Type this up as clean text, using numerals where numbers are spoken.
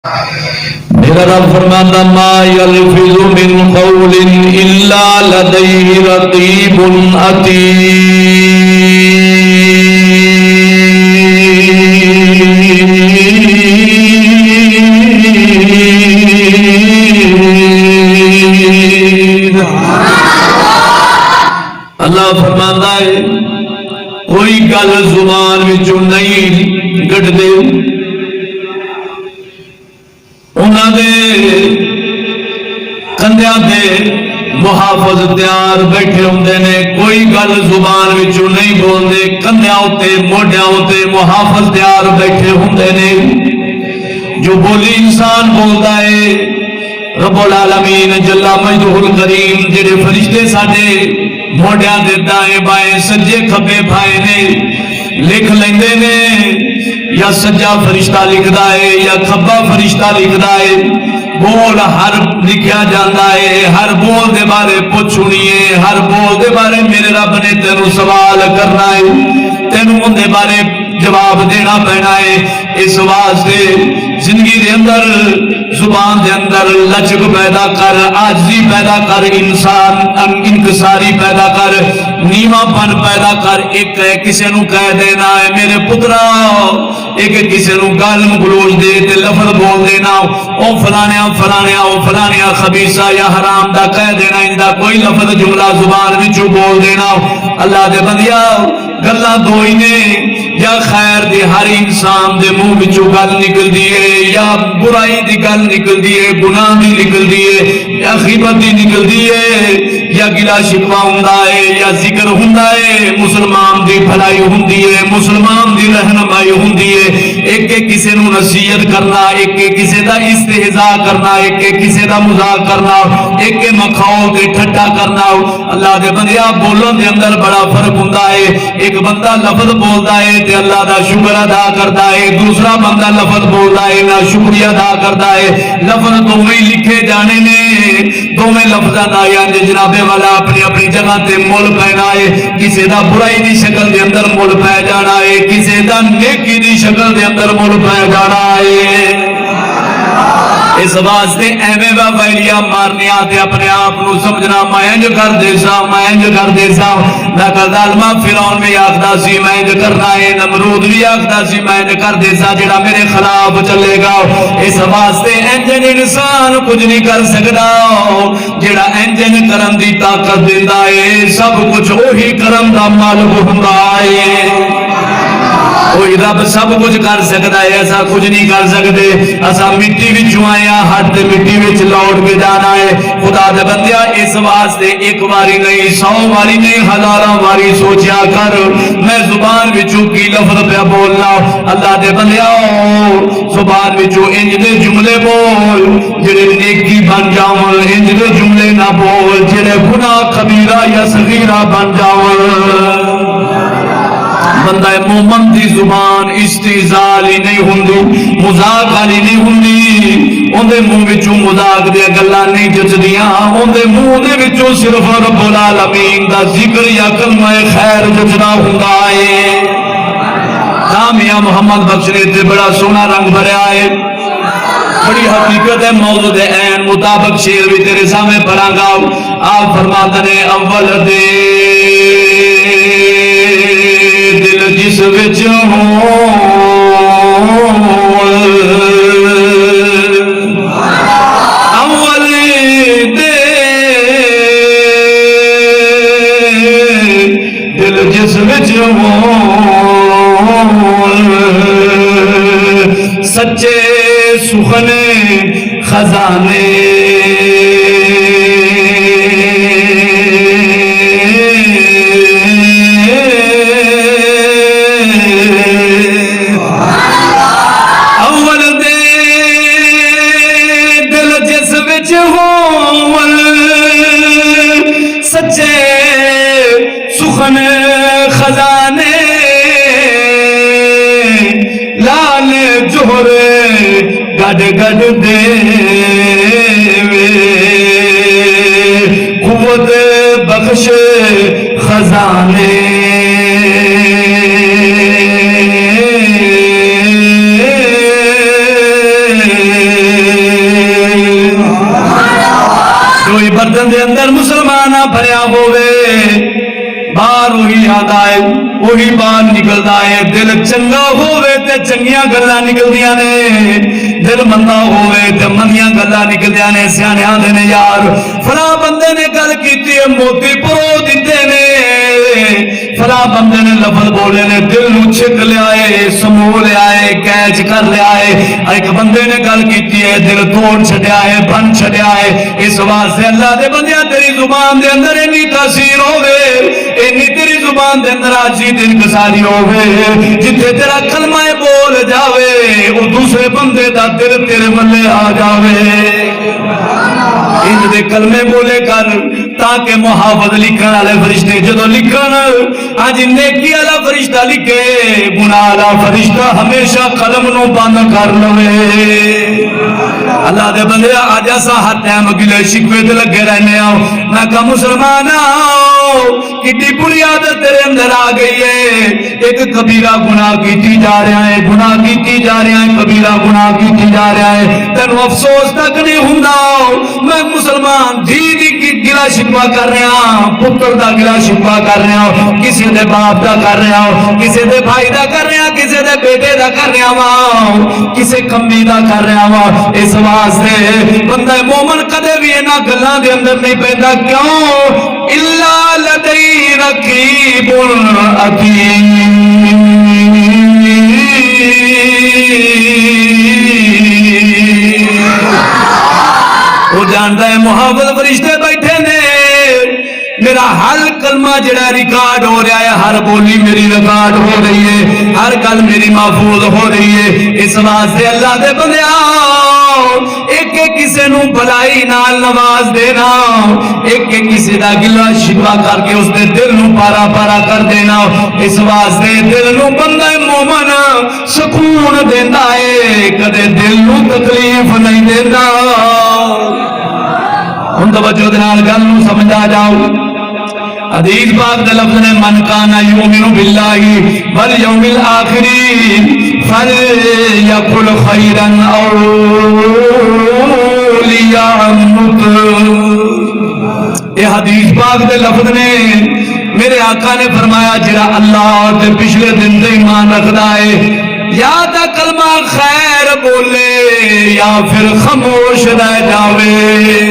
میرا رب فرماتا ما یلفظ من قول الا لدیہ رقیب عتید۔ اللہ فرماتا ہے کوئی گل زبان وچوں نہیں کٹ دے، انہاں دے کندیاں تے محافظ تیار بیٹھے ہوندے نے، کوئی گل زبان وچوں نہیں بولدے، کندیاں تے موڈیاں تے محافظ تیار بیٹھے ہوندے نے۔ جو بولی انسان بولدا ہے رب العالمین جل مجدہ الکریم جڑے فرشتے ساڈے موڈیاں دے دائیں بائیں سجے کھبے پھائے نے لکھ لیندے نے، یا سجا فرشتہ لکھدا ہے یا کھبا فرشتہ لکھدا ہے، بول ہر لکھیا جاندا ہے، ہر بول دے بارے پوچھنی ہے، ہر بول دے بارے میرے رب نے تینوں سوال کرنا ہے، تینوں ان دے بارے جواب دینا پینا ہے۔ اس واسطے زندگی دے اندر زبان دے اندر لچک پیدا کر، عاجزی پیدا کر، انسان انکساری پیدا کر، نیواں پن پیدا کر۔ ایک کسی نو کہہ دینا ہے میرے پترا، ایک کسی نو گالم گلوچ دے تے لفظ بول دینا او فلانیاں فلانیاں او فلانیاں خبیثہ یا حرام دا کہہ دینا، ان دا کوئی لفظ جملہ زبان وچوں بول دینا۔ اللہ دے بندیا گلاں دو ہی نے، یا خیر دی ہر انسان دے منہ وچوں گل نکلدی ہے، یا برائی دی گل نکلدی ہے، گناہ دی نکلدی ہے، یا غیبت دی نکلدی ہے، یا گلا شکوہ ہوندا ہے، یا ذکر ہوندا ہے، مسلمان دی بھلائی ہوندی ہے، مسلمان دی رہنمائی ہوندی ہے۔ ایک کسی نو نصیحت کرنا، ایک کسی دا استہزاء کرنا، ایک کسی دا مذاق کرنا، ایک مکھاؤ تے ٹھٹا کرنا۔ اللہ دے بندیا بولن دے اندر بڑا فرق ہوندا ہے۔ ایک بندہ لفظ بولدا ہے تے اللہ دا شکر ادا کردا ہے، دوسرا بندہ لفظ بولدا ہے نہ شکریہ ادا کردا ہے۔ لفظ دوویں لکھے جانے نے، دوویں لفظاں دا یا جناب والا اپنی اپنی جگہ تے مول پینا ہے۔ کسی دا برائی دی شکل دے اندر مول پہ جانا ہے، کسی دا نیکی دی شکل دے اندر مول پہ جانا ہے۔ اس واسطے ایویں ویلیاں مارنیاں تے اپنے آپ نو سمجھنا میں انج کر دے سا، میں انج کر دے سا۔ لکہ ظالمہ فرعون بھی آکھدا سی میں انج کرنا ہے، نمرود بھی آکھدا سی میں انج کر دے سا جڑا میرے خلاف چلے گا۔ اس واسطے انجن انسان کچھ نہیں کر سکدا، جڑا انجن کرن دی طاقت دیندا ہے سب کچھ وہی کرن دا مالک ہوندا ہے۔ کوئی رب سب کچھ کر سکتا ہے، ایسا کچھ نہیں کر سکتے۔ ایسا مٹی وچوں آئے ہیں، ہٹ مٹی وچ لوٹ کے جانا ہے۔ خدا دے بندیا اس واسطے ایک باری نہیں، 100 باری نہیں، ہزاراں باری سوچیا کر میں زبان وچوں کی لفظ پہ بولنا۔ اللہ دے بندیا زبان وچوں انج دے جملے بول جڑے نیکی بن جاون، انج دے جملے نہ بول جڑے گناہ کبیرہ یا صغیرہ بن جاون۔ بندہ مومن دی زبان استہزاء لی نہیں ہوندی، مذاق والی نہیں ہوندی، اندے منہ وچوں مذاق دے گلاں نہیں جچدیاں، اندے منہ دے وچوں صرف رب العالمین دا ذکر یا کلمہ خیر جچدا ہوندا ہے۔ کامیا محمد بخش نے تے بڑا سونا رنگ بھریا ہے، بڑی حقیقت ہے، موضوع دے عین مطابق شعر بھی تیرے سامنے پڑھاں گا۔ آپ فرماتے ہیں اول دے دل جس وچ ہوں اول دے دل جس وچ ہوں سچے سخنے خزانے خزانے لال جوہرے گڈ گڈ دے قوت بخش خزانے دل دے اندر مسلمان بھریا ہوئے باہر وہی یاد آئے وہی باہر نکلتا ہے دل چنگا ہوئے تے چنگیاں گلاں نکلدیاں نے دل مندا ہوئے تے مندیاں گلاں نکلدیاں نے سیانے آندے نے یار فلاں بندے نے گل کیتی ہے موتی پرو دتے نے فلاں بندے نے لفظ بولے نے دل نو چھک لیا ہے سمو لیا ہے کیچ کر لیا ہے ایک بندے نے گل کیتی ہے دل توڑ چھڈیا ہے بن چھڈیا ہے اس واسطے اللہ دے بندیاں تیری زبان دے اندر اتنی تاثیر ہوے اینی تیری زبان دے اندر آجی دن کساری ہوے جتھے تیرا کلمہ بول جاوے وہ دوسرے بندے دا دل تیرے ملے آ جاوے ان دے کلمے بولے کر تاکہ محافظ لکھن والے فرشتے جدو لکھن آج نیکی والا فرشتہ لکھے گناہ والا فرشتہ ہمیشہ قلم نو بند کر لوے اللہ دے بندے آج ایسا ہر ٹائم گلے شکوے تے لگے رہنے آؤ میں کہا مسلمان آؤ کتنی بری عادت تیرے اندر آ گئی ہے ایک کبیرہ گناہ کیتی جا رہا ہے گناہ کیتی جا رہا ہے کبیرہ گناہ کیتی جا رہا ہے تینو افسوس تک نہیں ہوندا میں مسلمان دھی دی گلا شکوا کر رہا پتر دا گلا شکوا کر رہا کسی دے باپ دا کر رہا کسی دے بھائی دا کر رہا کسی دے بیٹے دا کر رہا کسی کمی دا کر رہا اس واسطے بندہ مومن کدے بھی انہاں گلاں دے اندر نہیں پیندا کیوں الا لدی رقیب عتید وہ جانتا ہے محافظ فرشتے بیٹھے نے میرا ہر کلمہ جڑا ریکارڈ ہو رہا ہے ہر بولی میری ریکارڈ ہو رہی ہے ہر گل میری محفوظ ہو رہی ہے اس واسطے اللہ دے بندے ایک ایک کسی نو بلائی نال نواز دینا ایک ایک کسی دا گلا شکوا کر کے اس دے دل نو پارا پارا کر دینا اس واسطے دل نو بندہ مومن سکون دیندا ہے کدے دل نو تکلیف نہیں دیندا ہن توجہ دے نال گل نو سمجھا جاؤ حدیث پاک دے لفظ نے من کانا یؤمن باللہ والیوم الآخر فلیقل خیرا او لیصمت یہ حدیث پاک دے لفظ نے میرے آقا نے فرمایا جڑا اللہ تے پچھلے دن تے ایمان رکھدا ہے یا تا کلمہ خیر بولے یا پھر خاموش رہ جاوے